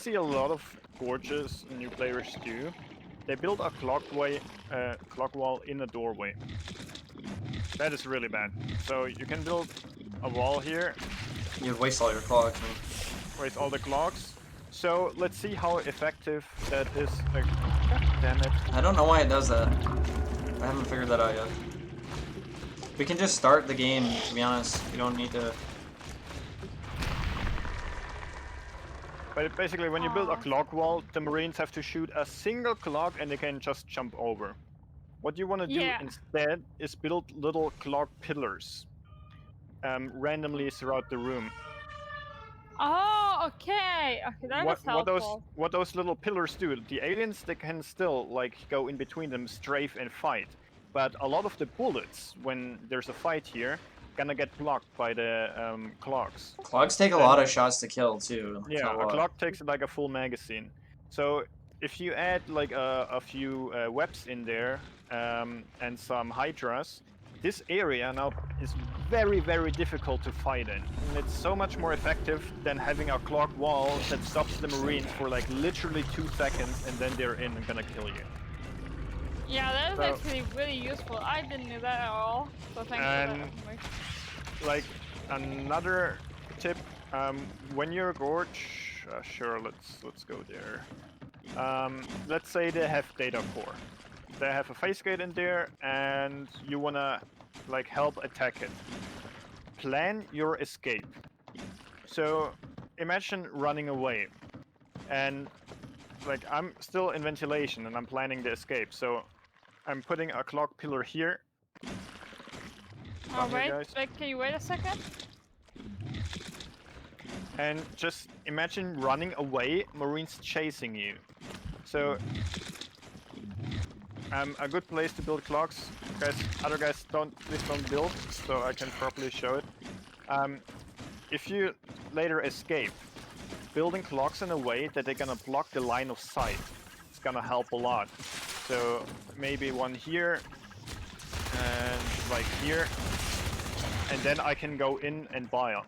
see a lot of gorges new players do. They build a clock wall in a doorway. That is really bad. So you can build a wall here. You waste all your clocks. Man. Waste all the clocks. So let's see how effective that is. God damn it. I don't know why it does that. I haven't figured that out yet. We can just start the game, to be honest. We don't need to... But basically, when you build a clock wall, the Marines have to shoot a single clock and they can just jump over. What you want to do instead is build little clock pillars randomly throughout the room. Oh, okay. Okay, that is helpful. What those little pillars do, the aliens, they can still like go in between them, strafe and fight. But a lot of the bullets, when there's a fight here, gonna get blocked by the clocks. Clogs take a lot of shots to kill too. Yeah, a clock takes like a full magazine. So if you add like a few webs in there and some hydras, this area now is very, very difficult to fight in. And it's so much more effective than having a clock wall that stops the Marines for like literally 2 seconds and then they're in and gonna kill you. Yeah, that is actually really useful. I didn't know that at all. So thanks for that. Like another tip, when you're a gorge, sure, let's go there. Let's say they have data core. They have a face gate in there, and you wanna like help attack it. Plan your escape. So imagine running away, and like I'm still in ventilation, and I'm planning the escape. So I'm putting a clock pillar here. Alright, can you wait a second? And just imagine running away, Marines chasing you. So, a good place to build clocks. Guys, other guys please don't build, so I can properly show it. If you later escape, building clocks in a way that they're gonna block the line of sight, it's gonna help a lot. So maybe one here, and like here, and then I can go in and buy.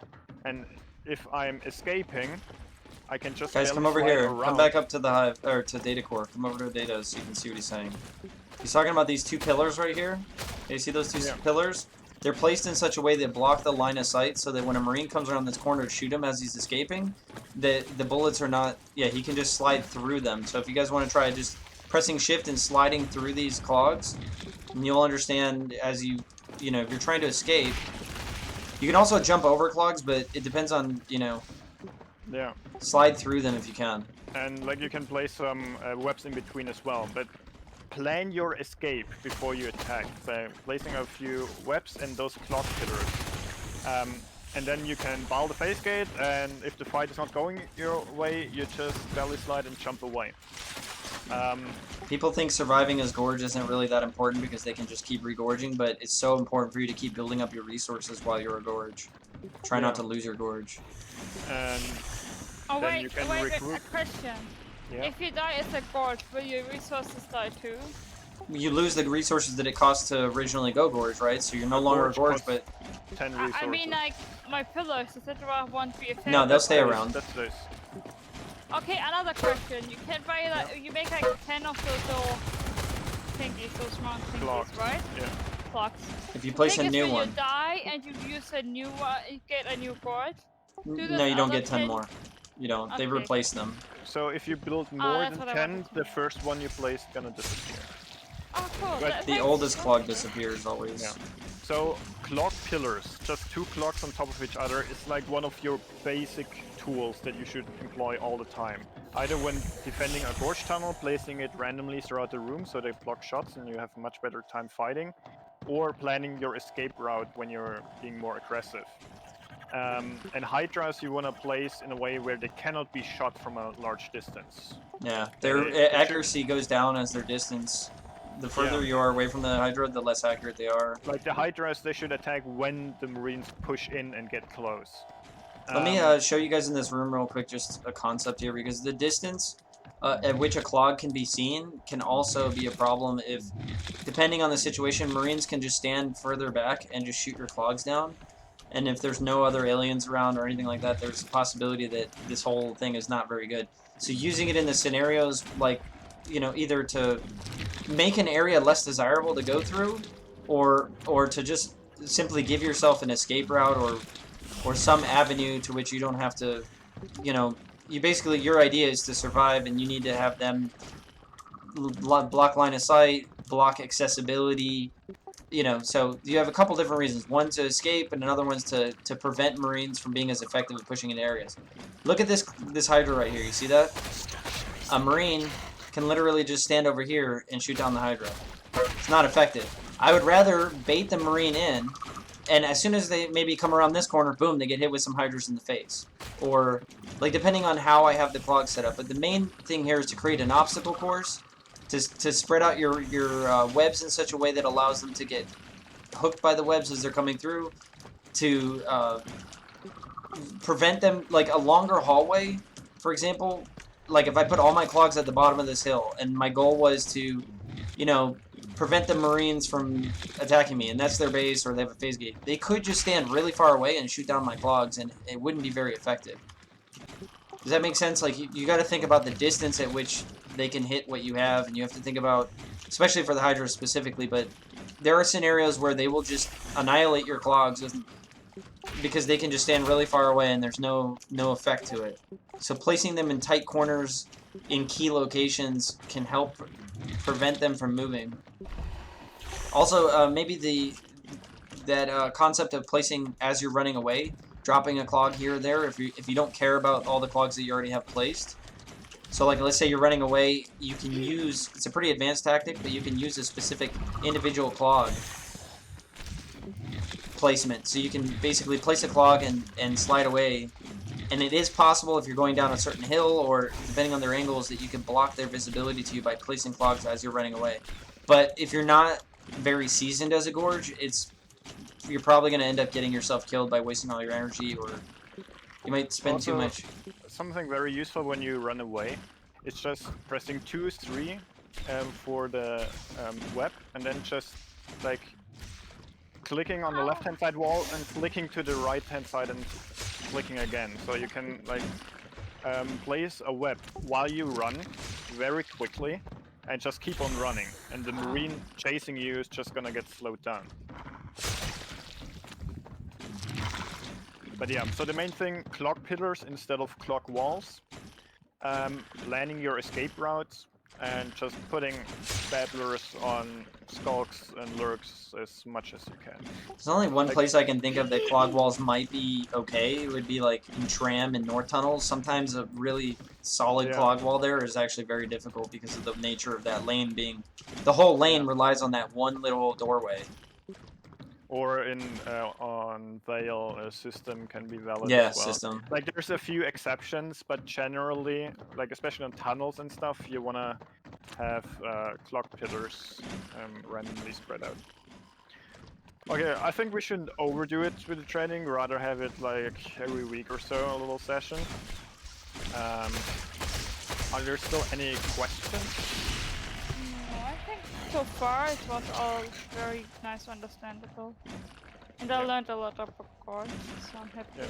And if I'm escaping, I can just guys come over here. Come back up to the hive or to data core. Come over to data so you can see what he's saying. He's talking about these two pillars right here. Okay, you see those two pillars? They're placed in such a way that block the line of sight so that when a Marine comes around this corner to shoot him as he's escaping, the bullets are not, he can just slide through them. So if you guys want to try just pressing shift and sliding through these clogs, and you'll understand as you know, if you're trying to escape, you can also jump over clogs, but it depends on, slide through them if you can. And like you can place some webs in between as well, but plan your escape before you attack by placing a few webs and those clock pillars. And then you can ball the face gate, and if the fight is not going your way, you just belly slide and jump away. People think surviving as Gorge isn't really that important because they can just keep regorging, but it's so important for you to keep building up your resources while you're a Gorge. Try not to lose your Gorge. And wait, you can a question. Yeah. If you die as a Gorge, will your resources die too? You lose the resources that it costs to originally go Gorge, right? So you're no longer a Gorge, but... 10 resources. I mean, like, my pillars, etc. won't be affected. No, they'll stay around. That's this. Okay, another question. You can buy like, you make like 10 of those little thingies, those round thingies, right? Yeah. Clocks. If you place a new one. When you die and you use a new one, you get a new Gorge. No, you don't get 10 more. You don't. They replace them. So if you build more than 10, the first one you place is gonna disappear. Oh, cool. But the oldest clog disappears always. Yeah. So clock pillars, just 2 clocks on top of each other, is like one of your basic tools that you should employ all the time. Either when defending a gorge tunnel, placing it randomly throughout the room so they block shots and you have a much better time fighting, or planning your escape route when you're being more aggressive. And hydras you want to place in a way where they cannot be shot from a large distance. Yeah, their accuracy goes down as their distance. The further you are away from the hydra, the less accurate they are. Like the hydras, they should attack when the Marines push in and get close. Let me show you guys in this room real quick just a concept here, because the distance at which a clog can be seen can also be a problem if, depending on the situation, Marines can just stand further back and just shoot your clogs down. And if there's no other aliens around or anything like that, there's a possibility that this whole thing is not very good. So using it in the scenarios like, you know, either to make an area less desirable to go through, or to just simply give yourself an escape route or some avenue to which you don't have to, you know, you basically, your idea is to survive and you need to have them block line of sight, block accessibility, you know, so you have a couple different reasons. One to escape, and another one's to prevent Marines from being as effective at pushing into areas. Look at this Hydra right here. You see that? A Marine can literally just stand over here and shoot down the Hydra. It's not effective. I would rather bait the Marine in, and as soon as they maybe come around this corner, boom, they get hit with some Hydras in the face. Or, like, depending on how I have the clog set up. But the main thing here is to create an obstacle course, to spread out your webs in such a way that allows them to get hooked by the webs as they're coming through, to prevent them, like a longer hallway, for example. Like if I put all my clogs at the bottom of this hill, and my goal was to, you know, prevent the Marines from attacking me, and that's their base, or they have a phase gate, they could just stand really far away and shoot down my clogs, and it wouldn't be very effective. Does that make sense? Like, you got to think about the distance at which they can hit what you have, and you have to think about, especially for the Hydra specifically, but there are scenarios where they will just annihilate your clogs because they can just stand really far away and there's no effect to it. So placing them in tight corners in key locations can help prevent them from moving. Also, maybe that concept of placing as you're running away, dropping a clog here or there if you don't care about all the clogs that you already have placed. So like, let's say you're running away, you can use, it's a pretty advanced tactic, but you can use a specific individual clog placement. So you can basically place a clog and slide away. And it is possible if you're going down a certain hill, or depending on their angles, that you can block their visibility to you by placing clogs as you're running away. But if you're not very seasoned as a Gorge, you're probably going to end up getting yourself killed by wasting all your energy, or you might spend Also, too much. Something very useful when you run away is just pressing 2, 3 for the web, and then just like clicking on the left-hand side wall and clicking to the right-hand side and clicking again. So you can like place a web while you run very quickly and just keep on running, and the Marine chasing you is just gonna get slowed down. But yeah, so the main thing, clock pillars instead of clock walls, planning your escape routes, and just putting battlers on skulks and lurks as much as you can. There's only one place I can think of that clog walls might be okay. It would be like in Tram and North Tunnels. Sometimes a really solid clog wall there is actually very difficult because of the nature of that lane being... The whole lane relies on that one little doorway. Or in on Veil, a system can be valid Yeah, as well. system. Like there's a few exceptions, but generally, like especially on tunnels and stuff, you wanna have clock pillars randomly spread out. Okay, I think we shouldn't overdo it with the training. Rather have it like every week or so, a little session. Are there still any questions? I think so far it was all very nice, understandable. And I learned a lot of Gorge, so I'm happy. Yeah.